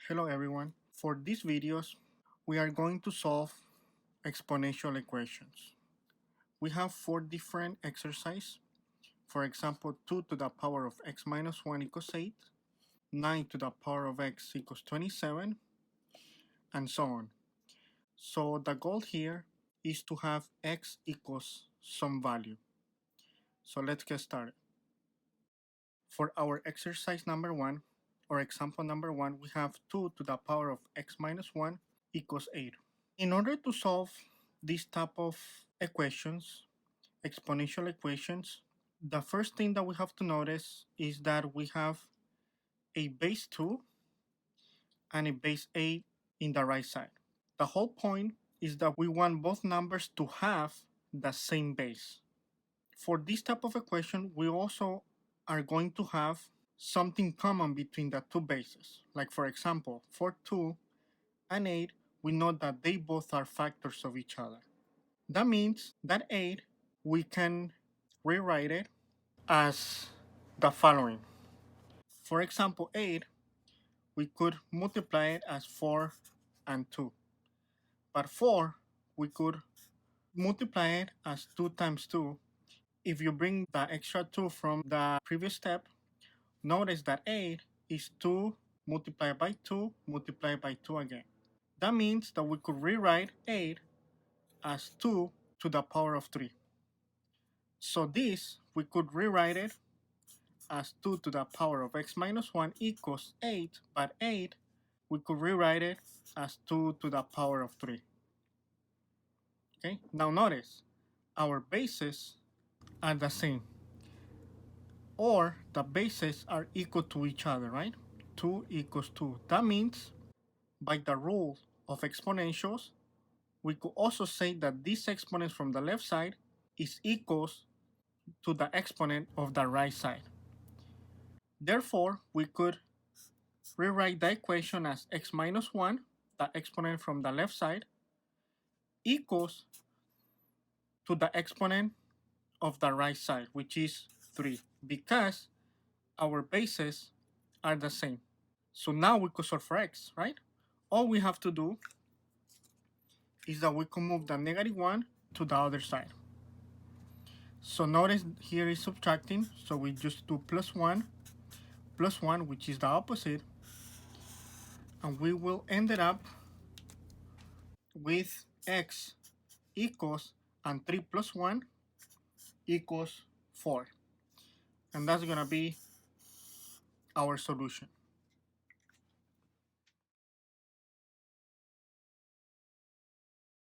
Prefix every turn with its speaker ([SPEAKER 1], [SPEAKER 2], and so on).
[SPEAKER 1] Hello everyone. For these videos, we are going to solve exponential equations. We have 4 different exercises. For example, 2 to the power of x minus 1 equals 8, 9 to the power of x equals 27, and so on. So the goal here is to have x equals some value. So let's get started. For our exercise number 1, or example number 1, we have 2 to the power of x minus 1 equals 8. In order to solve this type of equations, exponential equations, the first thing that we have to notice is that we have a base 2 and a base 8 in the right side. The whole point is that we want both numbers to have the same base. For this type of equation, we also are going to have something common between the two bases. Like for example, for 2 and 8, we know that they both are factors of each other. That means that 8, we can rewrite it as the following. For example, 8, we could multiply it as 4 and 2. But 4, we could multiply it as 2 times 2. If you bring the extra 2 from the previous step, notice that 8 is 2 multiplied by 2 multiplied by 2 again. That means that we could rewrite 8 as 2 to the power of 3. So this, we could rewrite it as 2 to the power of x minus 1 equals 8, but 8, we could rewrite it as 2 to the power of 3. Okay, now notice, our bases are the same, or the bases are equal to each other, right? 2 equals 2. That means, by the rule of exponentials, we could also say that this exponent from the left side is equals to the exponent of the right side. Therefore, we could rewrite the equation as x minus 1, the exponent from the left side, equals to the exponent of the right side, which is 3, because our bases are the same. So now we could solve for x, right? All we have to do is that we can move the negative 1 to the other side. So notice here is subtracting, so we just do plus 1, which is the opposite, and we will end it up with x equals, and 3 plus 1 equals 4. And that's going to be our solution.